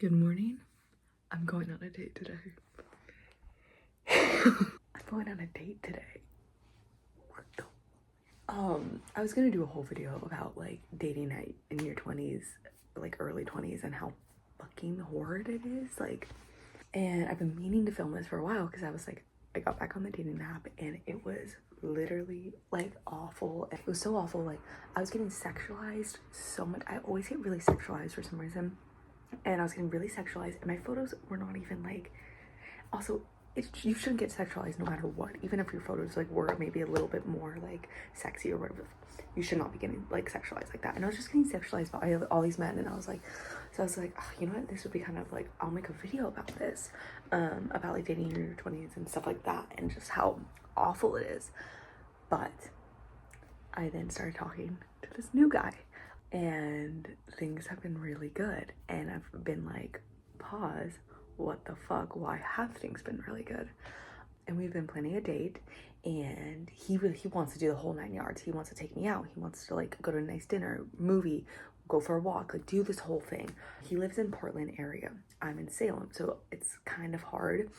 Good morning. I'm going on a date today. I'm going on a date today. What the? I was gonna do a whole video about like dating in your 20s, like early 20s, and how fucking horrid it is. Like, and I've been meaning to film this for a while because I was like, I got back on the dating app and it was literally like awful. It was so awful. Like, I was getting sexualized so much. I always get really sexualized for some reason. And I was getting really sexualized, and my photos were not even like, also, you shouldn't get sexualized no matter what, even if your photos like were maybe a little bit more like sexy or whatever. You should not be getting like sexualized like that. And I was just getting sexualized by all these men, and I was like, oh, you know what, this would be kind of like, I'll make a video about this, about like dating in your 20s and stuff like that, and just how awful it is. But I then started talking to this new guy, and things have been really good, and I've been like, pause, what the fuck, why have things been really good? And we've been planning a date, and he wants to do the whole 9 yards. He wants to take me out, he wants to like go to a nice dinner, movie, go for a walk, like do this whole thing. He lives in Portland area, I'm in Salem, so it's kind of hard,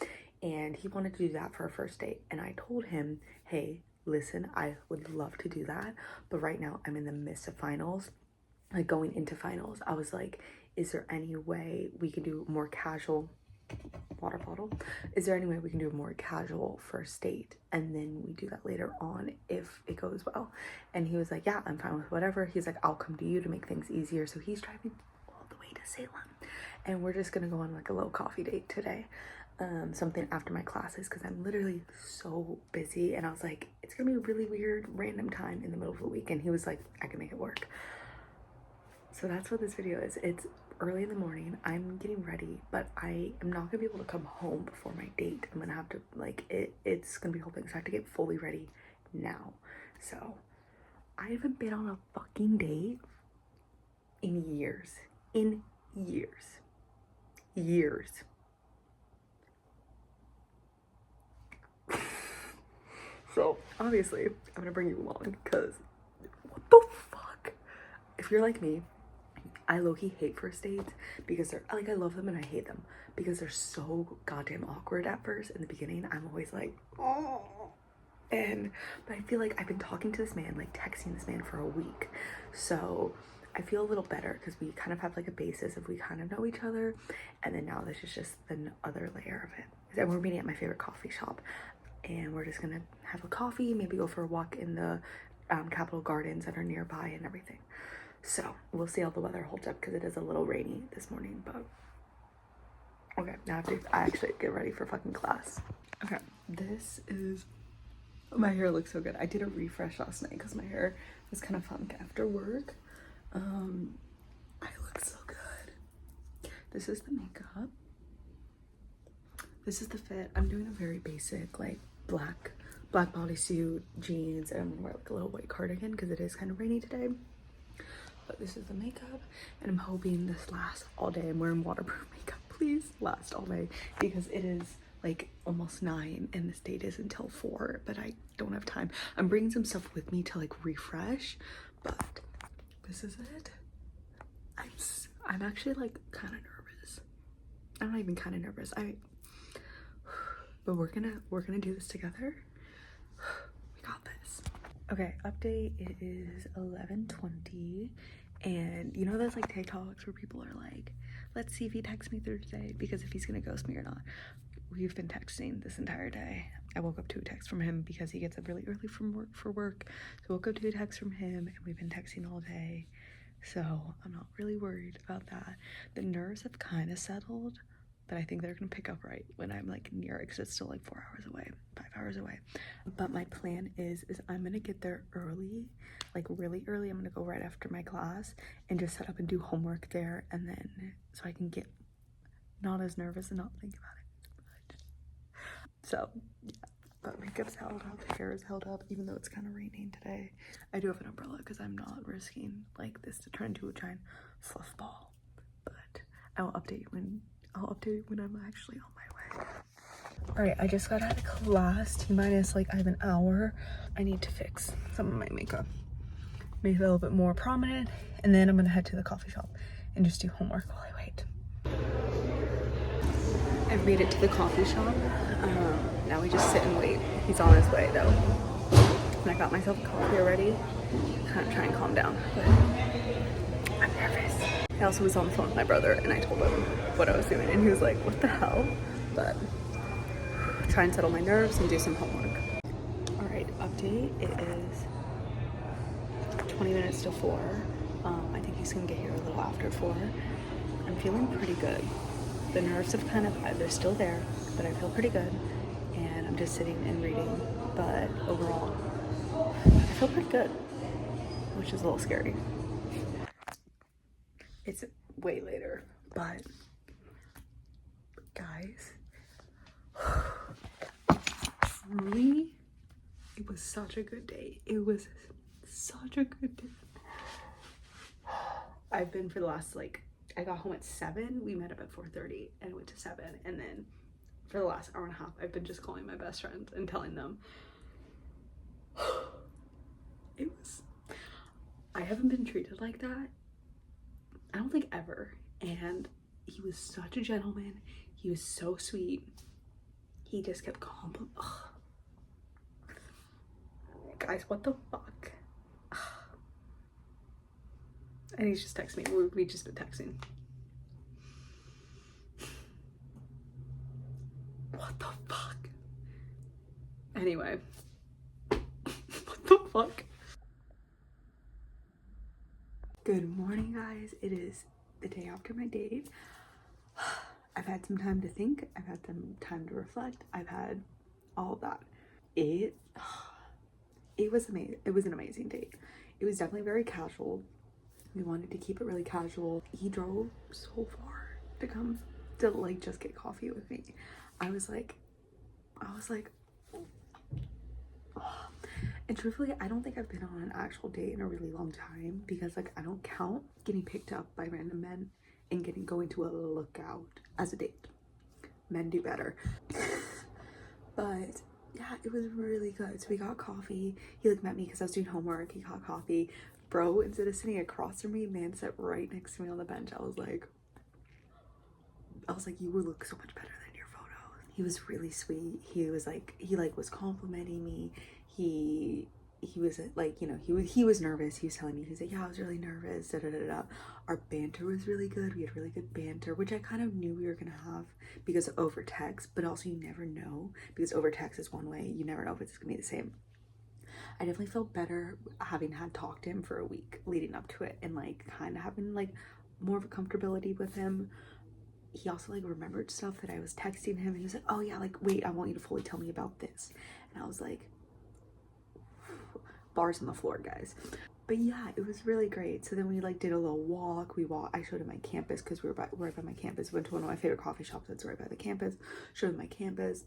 and he wanted to do that for our first date. And I told him, hey, listen, I would love to do that, but right now I'm in the midst of finals, like going into finals. I was like, is there any way we can do more casual, water bottle, is there any way we can do a more casual first date, and then we do that later on if it goes well? And he was like, yeah, I'm fine with whatever. He's like, I'll come to you to make things easier. So he's driving all the way to Salem, and we're just gonna go on like a little coffee date today, something after my classes, because I'm literally so busy. And I was like, it's gonna be a really weird random time in the middle of the week, and he was like, I can make it work. So that's what this video is. It's early in the morning, I'm getting ready, but I am not gonna be able to come home before my date. I'm gonna have to like, it's gonna be a whole thing, so I have to get fully ready now. So I haven't been on a fucking date in years. So obviously I'm gonna bring you along, because what the fuck? If you're like me, I low-key hate first dates, because they're like, I love them and I hate them because they're so goddamn awkward at first. In the beginning, I'm always like, oh. But I feel like I've been talking to this man, like texting this man for a week, so I feel a little better because we kind of have like a basis of, we kind of know each other. And then now this is just the other layer of it. And we're meeting at my favorite coffee shop, and we're just gonna have a coffee, maybe go for a walk in the Capitol Gardens that are nearby and everything. So we'll see how the weather holds up, because it is a little rainy this morning. But okay, now I actually get ready for fucking class. Okay, this is, my hair looks so good. I did a refresh last night because my hair was kind of funk after work. I look so good. This is the makeup. This is the fit. I'm doing a very basic like black bodysuit, jeans, and I'm gonna wear like a little white cardigan because it is kind of rainy today. But this is the makeup, and I'm hoping this lasts all day. I'm wearing waterproof makeup. Please last all day, because it is like almost 9 and this date is until 4, but I don't have time. I'm bringing some stuff with me to like refresh, but this is it. I'm actually like kind of nervous. I'm not even kind of nervous. But we're gonna do this together. We got this. Okay, update, it is 11:20, and you know those like TikToks where people are like, let's see if he texts me through today, because if he's gonna ghost me or not. We've been texting this entire day. I woke up to a text from him because he gets up really early from work. So I woke up to a text from him, and we've been texting all day. So I'm not really worried about that. The nerves have kind of settled, but I think they're gonna pick up right when I'm like near it, because it's still like 4 hours away, 5 hours away. But my plan is I'm gonna get there early, like really early. I'm gonna go right after my class and just set up and do homework there, and then so I can get not as nervous and not think about it. So yeah, but makeup's held up, hair is held up, even though it's kind of raining today. I do have an umbrella because I'm not risking like this to turn into a giant fluff ball. But I'll update you when I'm actually on my way. All right, I just got out of class, T-minus like I have an hour. I need to fix some of my makeup, make it a little bit more prominent, and then I'm gonna head to the coffee shop and just do homework while I wait. I made it to the coffee shop. Now we just sit and wait. He's on his way though. And I got myself a coffee already. Kind of try and calm down, but I'm nervous. I also was on the phone with my brother and I told him what I was doing and he was like, what the hell? But try and settle my nerves and do some homework. All right, update. It is 20 minutes to 4. I think he's gonna get here a little after 4. I'm feeling pretty good. The nerves have they're still there, but I feel pretty good. And I'm just sitting and reading, but overall, I feel pretty good, which is a little scary. It's way later, but guys, truly, it was such a good day. It was such a good day. I've been for the last, I got home at 7. We met up at 4:30 and went to 7. And then for the last hour and a half, I've been just calling my best friends and telling them. I haven't been treated like that, I don't think ever. And he was such a gentleman. He was so sweet. He just kept guys, what the fuck? And he's just texting me. We've just been texting. What the fuck? Anyway. What the fuck? Good morning, guys. It is the day after my date. I've had some time to think. I've had some time to reflect. I've had all of that. It was amazing. It was an amazing date. It was definitely very casual. We wanted to keep it really casual. He drove so far to come to just get coffee with me. I was like, and truthfully, I don't think I've been on an actual date in a really long time because I don't count getting picked up by random men and going to a lookout as a date. Men do better. But yeah, it was really good. So we got coffee. He met me because I was doing homework. He got coffee. Bro, instead of sitting across from me, man sat right next to me on the bench. I was like, you would look so much better than your photos. He was really sweet. He was was complimenting me. He was he was nervous. He was telling me, he's like, yeah, I was really nervous. Da, da, da, da. Our banter was really good. We had really good banter, which I kind of knew we were gonna have because over text, but also you never know because over text is one way. You never know if it's gonna be the same. I definitely felt better having had talked to him for a week leading up to it and kind of having more of a comfortability with him. He also remembered stuff that I was texting him and he was like, oh yeah, wait, I want you to fully tell me about this. And I was like, bars on the floor, guys. But yeah, it was really great. So then we did a little walk. I showed him my campus because we were right by my campus. Went to one of my favorite coffee shops that's right by the campus. Showed him my campus.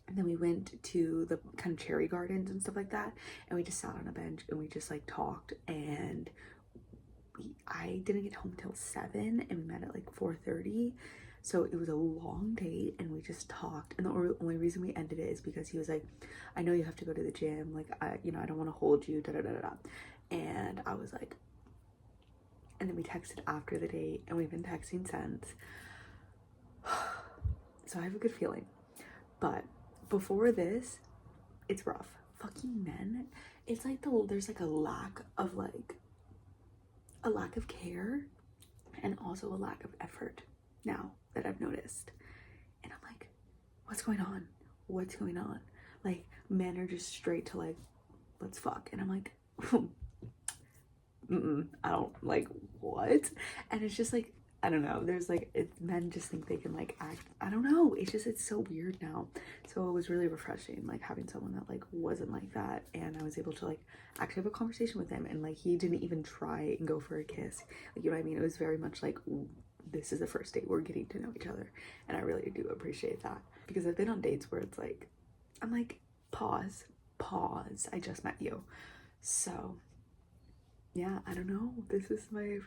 And then we went to the kind of cherry gardens and stuff like that. And we just sat on a bench and we just talked. And I didn't get home till 7 and we met at 4:30. So it was a long date and we just talked. And the only reason we ended it is because he was like, I know you have to go to the gym. I don't want to hold you, da da da da. And I was like, and then we texted after the date and we've been texting since. So I have a good feeling. But before this, it's rough. Fucking men. It's there's a lack of care and also a lack of effort now that I've noticed. And I'm like, what's going on? What's going on? Men are just straight to let's fuck. And I'm like, I don't what? And it's just I don't know. There's men just think they can act. I don't know. It's so weird now. So it was really refreshing, having someone that wasn't like that. And I was able to actually have a conversation with him. And he didn't even try and go for a kiss. You know what I mean? It was very much this is the first date. We're getting to know each other. And I really do appreciate that. Because I've been on dates where it's I'm pause. I just met you. So yeah, I don't know. This is my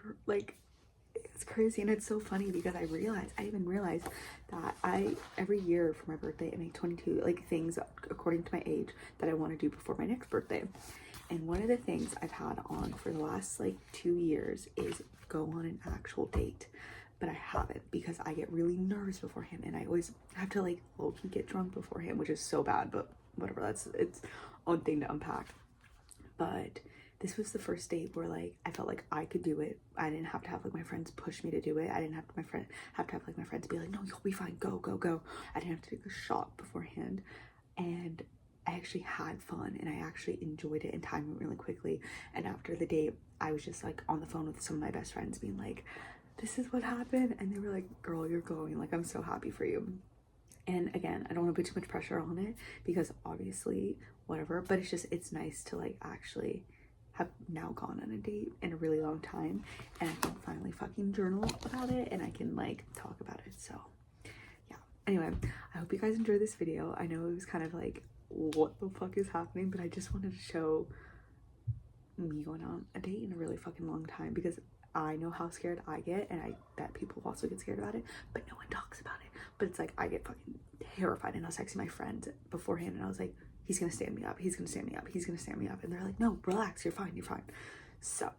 it's crazy. And it's so funny because I even realized that every year for my birthday I make 22 things according to my age that I want to do before my next birthday. And one of the things I've had on for the last 2 years is go on an actual date. but I haven't because I get really nervous beforehand, and I always have to like low-key get drunk beforehand, which is so bad, but whatever, it's own thing to unpack. But this was the first date where like I felt like I could do it. I didn't have to have like my friends push me to do it. I didn't have to have like my friends be like, no, you'll be fine, go, go, go. I didn't have to take a shot beforehand, and I actually had fun, and I actually enjoyed it, and time went really quickly. And after the date, I was just like on the phone with some of my best friends being like, this is what happened, and they were like, girl, you're glowing, like I'm so happy for you. And again, I don't want to put too much pressure on it because obviously whatever, but it's nice to like actually have now gone on a date in a really long time, and I can finally fucking journal about it, and I can like talk about it. So yeah, anyway, I hope you guys enjoyed this video. I know it was kind of like, what the fuck is happening, but I just wanted to show me going on a date in a really fucking long time, because I know how scared I get, and I bet people also get scared about it, but no one talks about it. But it's like I get fucking terrified, and I was texting my friend beforehand, and I was like, he's gonna stand me up, he's gonna stand me up, he's gonna stand me up, and they're like, no, relax, you're fine, you're fine. So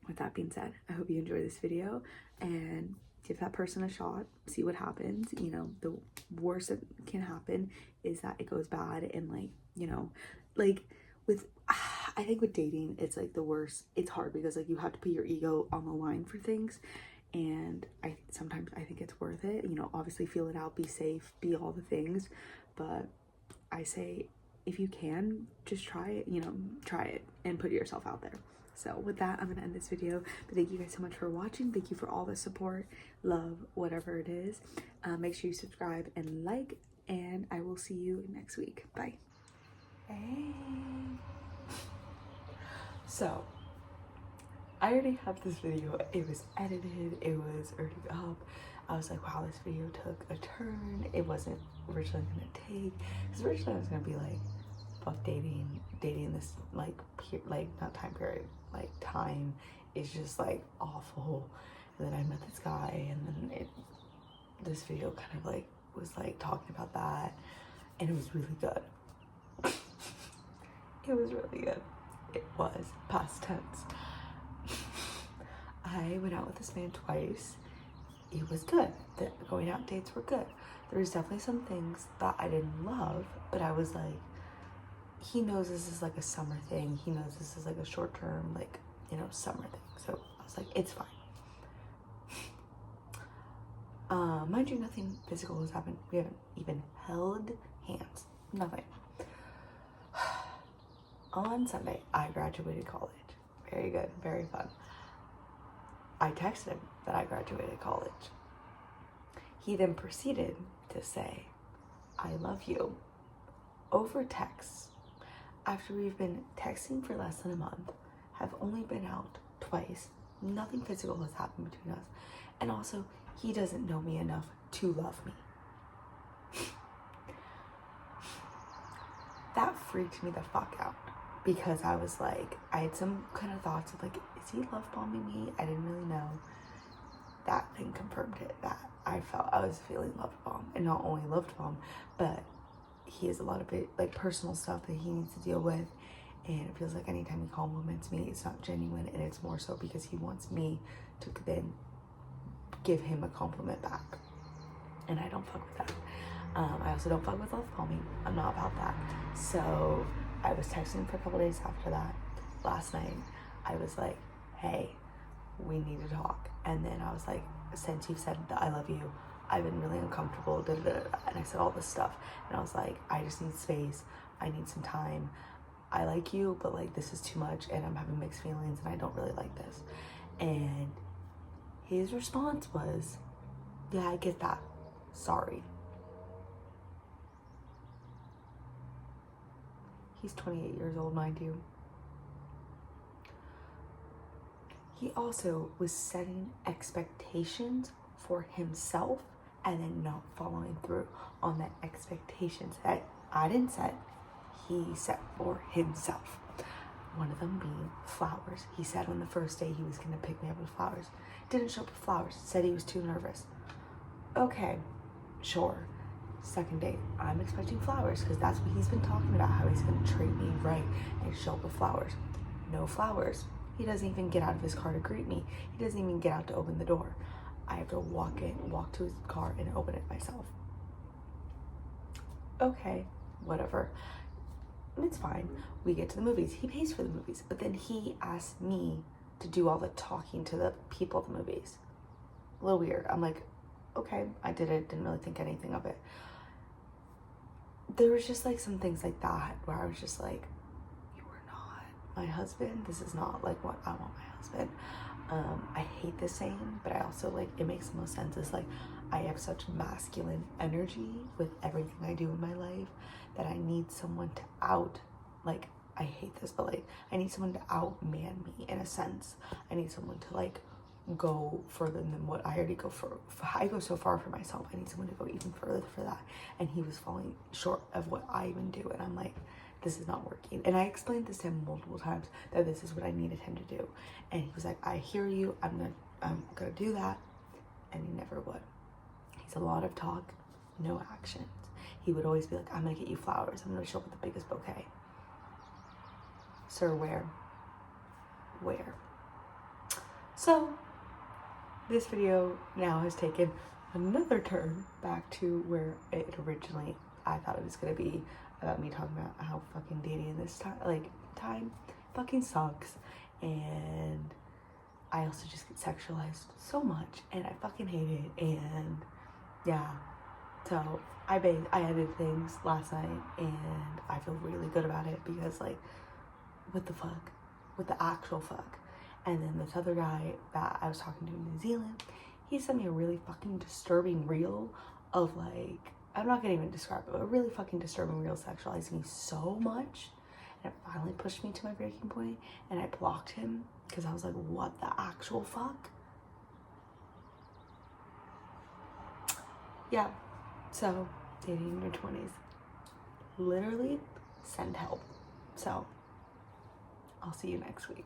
with that being said, I hope you enjoy this video and give that person a shot, see what happens. You know, the worst that can happen is that it goes bad, and like, you know, like with I think with dating, it's like the worst. It's hard because like you have to put your ego on the line for things, and sometimes I think it's worth it. You know, obviously feel it out, be safe, be all the things, but I say if you can, just try it. You know, try it and put yourself out there. So with that, I'm gonna end this video, but thank you guys so much for watching. Thank you for all the support, love, whatever it is. Make sure you subscribe and like, and I will see you next week. Bye. Hey. So I already have this video. It was edited, it was already up. I was like, wow, this video took a turn. It wasn't originally gonna take, because originally I was gonna be like, fuck dating this like not time period, like time is just like awful. And then I met this guy, and then this video kind of like was like talking about that, and it was really good. It was really good. It was past tense. I went out with this man twice. It was good. The going out dates were good. There was definitely some things that I didn't love, but I was like, he knows this is like a summer thing. He knows this is like a short term, like, you know, summer thing. So I was like, it's fine. Mind you, nothing physical has happened. We haven't even held hands. Nothing. On Sunday, I graduated college. Very good, very fun. I texted him that I graduated college. He then proceeded to say, I love you, over text. After we've been texting for less than a month, have only been out twice, nothing physical has happened between us, and also, he doesn't know me enough to love me. That freaked me the fuck out, because I was like, I had some kind of thoughts of like, is he love bombing me? I didn't really know. That thing confirmed it, that I was feeling love bomb, and not only love bomb, but he has a lot of it, like personal stuff that he needs to deal with, and it feels like anytime he compliments me, it's not genuine, and it's more so because he wants me to then give him a compliment back, and I don't fuck with that. I also don't fuck with love bombing. I'm not about that. So I was texting for a couple days after that. Last night, I was like, hey, we need to talk. And then I was like, since you've said that I love you, I've been really uncomfortable, da, da, da, da. And I said all this stuff. And I was like, I just need space. I need some time. I like you, but like this is too much, and I'm having mixed feelings, and I don't really like this. And his response was, yeah, I get that. Sorry. He's 28 years old, mind you. He also was setting expectations for himself and then not following through on the expectations that I didn't set, he set for himself. One of them being flowers. He said on the first day he was gonna pick me up with flowers. Didn't show up with flowers, said he was too nervous. Okay, sure. Second date, I'm expecting flowers because that's what he's been talking about, how he's gonna treat me right and show up with flowers. No flowers. He doesn't even get out of his car to greet me. He doesn't even get out to open the door. I have to walk to his car and open it myself. Okay, whatever. It's fine. We get to the movies. He pays for the movies, but then he asks me to do all the talking to the people at the movies. A little weird. I'm like, okay, I did it. Didn't really think anything of it. There was just like some things like that where I was just like, you are not my husband. This is not like what I want my husband. I hate this saying, but I also like, it makes the most sense. It's like, I have such masculine energy with everything I do in my life that I need someone to like, I hate this, but like, I need someone to outman me in a sense. I need someone to like go further than what I already go for. I go so far for myself. I need someone to go even further for that. And he was falling short of what I even do. And I'm like, this is not working. And I explained this to him multiple times that this is what I needed him to do. And he was like, I hear you. I'm gonna do that. And he never would. He's a lot of talk, no actions. He would always be like, I'm gonna get you flowers. I'm gonna show up with the biggest bouquet. Sir, where? Where? So this video now has taken another turn back to where it originally, I thought it was gonna be about me talking about how fucking dating this time fucking sucks. And I also just get sexualized so much and I fucking hate it. And yeah, so I edited things last night and I feel really good about it because like, what the fuck? What the actual fuck? And then this other guy that I was talking to in New Zealand, he sent me a really fucking disturbing reel of like, I'm not gonna even describe it, but a really fucking disturbing reel sexualizing me so much. And it finally pushed me to my breaking point and I blocked him because I was like, what the actual fuck? Yeah, so dating in your 20s. Literally send help. So I'll see you next week.